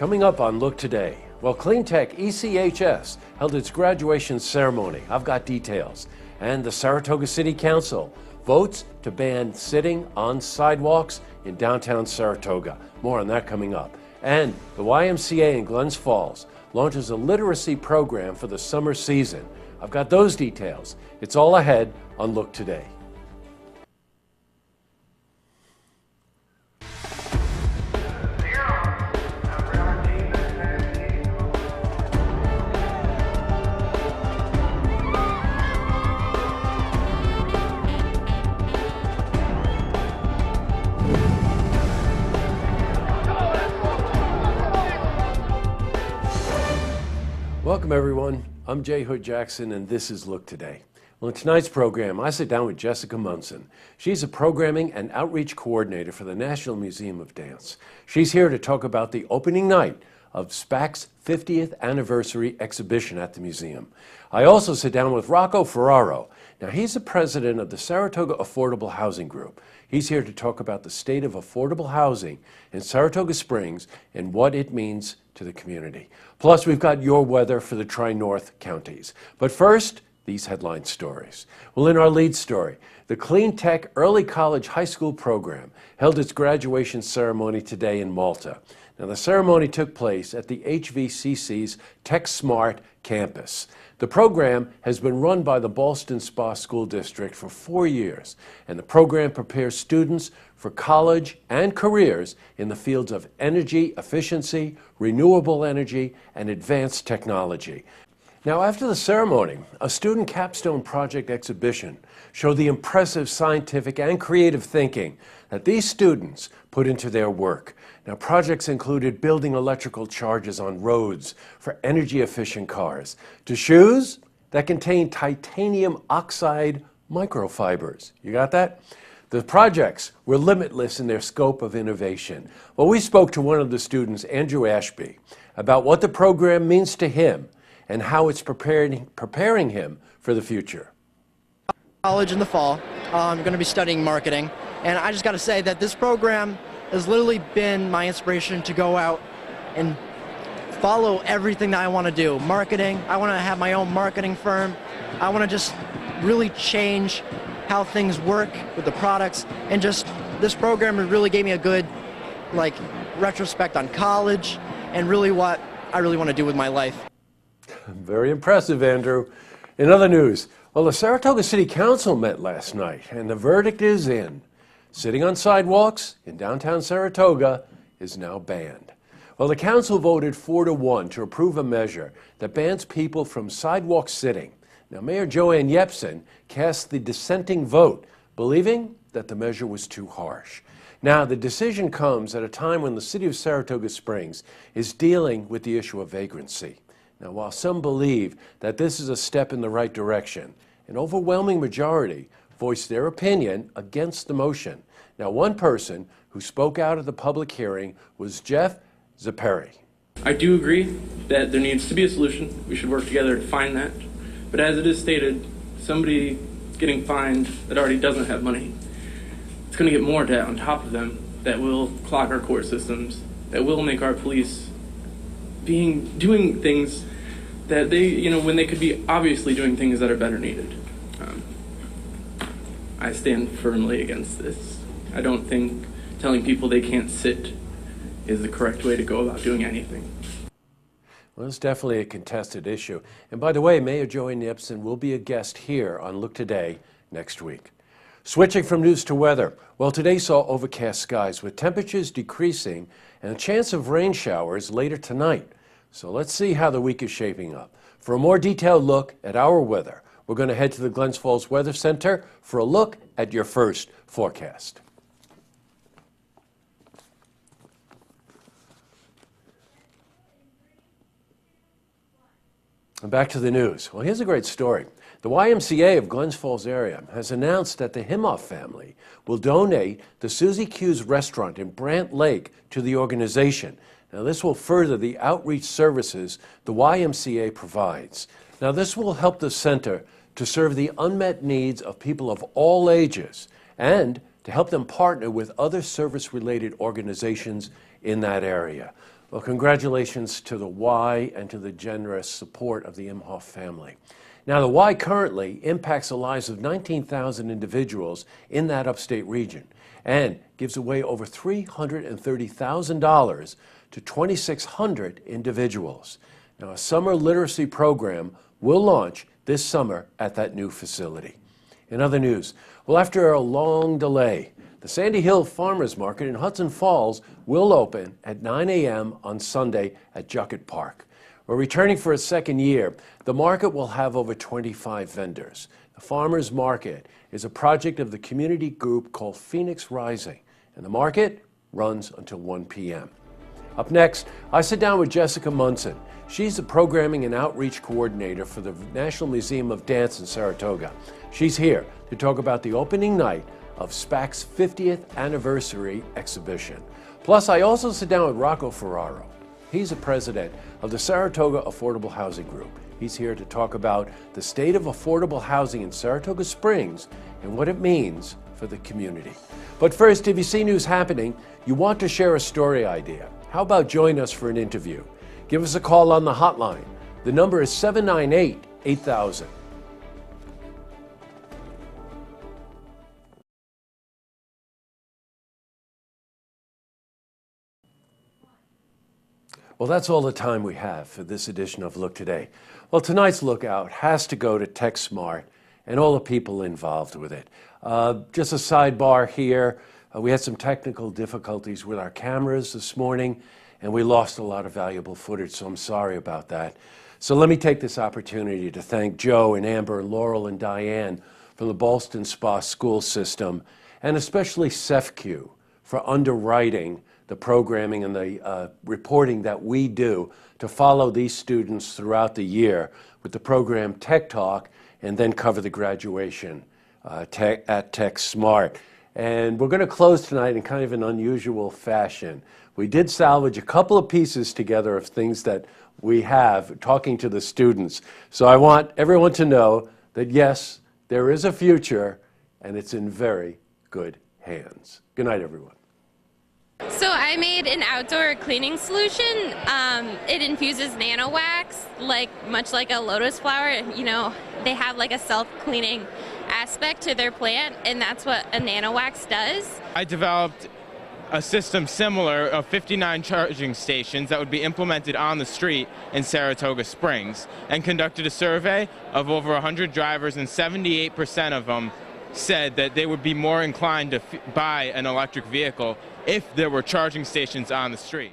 Coming up on Look Today, well, Cleantech ECHS held its graduation ceremony. I've got details. And the Saratoga City Council votes to ban sitting on sidewalks in downtown Saratoga. More on that coming up. And the YMCA in Glens Falls launches a literacy program for the summer season. I've got those details. It's all ahead on Look Today. Welcome everyone, I'm Jay Hood Jackson and this is Look Today. Well, in tonight's program, I sit down with Jessica Munson. She's a programming and outreach coordinator for the National Museum of Dance. She's here to talk about the opening night of SPAC's 50th anniversary exhibition at the museum. I also sit down with Rocco Ferraro. Now, he's the president of the Saratoga Affordable Housing Group. He's here to talk about the state of affordable housing in Saratoga Springs and what it means to the community. Plus, we've got your weather for the Tri-North counties. But first, these headline stories. Well, in our lead story, the Cleantech Early College High School program held its graduation ceremony today in Malta. Now, the ceremony took place at the HVCC's Tech Smart campus. The program has been run by the Ballston Spa School District for 4 years, and the program prepares students for college and careers in the fields of energy efficiency, renewable energy, and advanced technology. Now, after the ceremony, a student capstone project exhibition showed the impressive scientific and creative thinking that these students put into their work. Now, projects included building electrical chargers on roads for energy-efficient cars, to shoes that contain titanium oxide microfibers. You got that? The projects were limitless in their scope of innovation. Well, we spoke to one of the students, Andrew Ashby, about what the program means to him and how it's preparing him for the future. College in the fall. I'm going to be studying marketing, and I just got to say that this program has literally been my inspiration to go out and follow everything that I want to do. Marketing, I want to have my own marketing firm. I want to just really change how things work with the products, and just this program really gave me a good retrospect on college and really what I really want to do with my life. Very impressive, Andrew. In other news, well, the Saratoga City Council met last night, and the verdict is in. Sitting on sidewalks in downtown Saratoga is now banned. Well, the council voted 4-1 to approve a measure that bans people from sidewalk sitting. Now, Mayor Joanne Yepsen cast the dissenting vote, believing that the measure was too harsh. Now, the decision comes at a time when the city of Saratoga Springs is dealing with the issue of vagrancy. Now, while some believe that this is a step in the right direction, an overwhelming majority voiced their opinion against the motion. Now, one person who spoke out at the public hearing was Jeff Zapperi. I do agree that there needs to be a solution. We should work together to find that. But as it is stated, somebody getting fined that already doesn't have money, it's going to get more debt on top of them that will clog our court systems, that will make our police doing things that when they could be obviously doing things that are better needed. I stand firmly against this. I don't think telling people they can't sit is the correct way to go about doing anything. Well, it's definitely a contested issue. And by the way, Mayor Joanne Yepsen will be a guest here on Look Today next week. Switching from news to weather, well, today saw overcast skies with temperatures decreasing and a chance of rain showers later tonight. So let's see how the week is shaping up. For a more detailed look at our weather, we're going to head to the Glens Falls Weather Center for a look at your first forecast. And back to the news. Well, here's a great story. The YMCA of Glens Falls area has announced that the Himoff family will donate the Susie Q's restaurant in Brant Lake to the organization. Now, this will further the outreach services the YMCA provides. Now, this will help the center to serve the unmet needs of people of all ages and to help them partner with other service-related organizations in that area. Well, congratulations to the Y and to the generous support of the Imhoff family. Now, the Y currently impacts the lives of 19,000 individuals in that upstate region and gives away over $330,000 to 2,600 individuals. Now, a summer literacy program will launch this summer at that new facility. In other news, well, after a long delay, the Sandy Hill Farmers Market in Hudson Falls will open at 9 a.m. on Sunday at Jucket Park. We're returning for a second year. The market will have over 25 vendors. The Farmers Market is a project of the community group called Phoenix Rising, and the market runs until 1 p.m. Up next, I sit down with Jessica Munson. She's the Programming and Outreach Coordinator for the National Museum of Dance in Saratoga. She's here to talk about the opening night of SPAC's 50th anniversary exhibition. Plus, I also sit down with Rocco Ferraro. He's the president of the Saratoga Affordable Housing Group. He's here to talk about the state of affordable housing in Saratoga Springs and what it means for the community. But first, if you see news happening, you want to share a story idea. How about join us for an interview? Give us a call on the hotline. The number is 798-8000. Well, that's all the time we have for this edition of Look Today. Well, tonight's lookout has to go to TechSmart and all the people involved with it. Just a sidebar here. We had some technical difficulties with our cameras this morning, and we lost a lot of valuable footage, so I'm sorry about that. So let me take this opportunity to thank Joe and Amber and Laurel and Diane from the Ballston Spa School System, and especially CEFCU for underwriting the programming and the reporting that we do to follow these students throughout the year with the program Tech Talk and then cover the graduation at TechSmart. And we're going to close tonight in kind of an unusual fashion. We did salvage a couple of pieces together of things that we have talking to the students. So I want everyone to know that yes, there is a future and it's in very good hands. Good night, everyone. So I made an outdoor cleaning solution. It infuses nano wax, much like a lotus flower. You know, they have like a self-cleaning aspect to their plant, and that's what a nano wax does. I developed a system similar of 59 charging stations that would be implemented on the street in Saratoga Springs, and conducted a survey of over 100 drivers, and 78% of them said that they would be more inclined to buy an electric vehicle if there were charging stations on the street.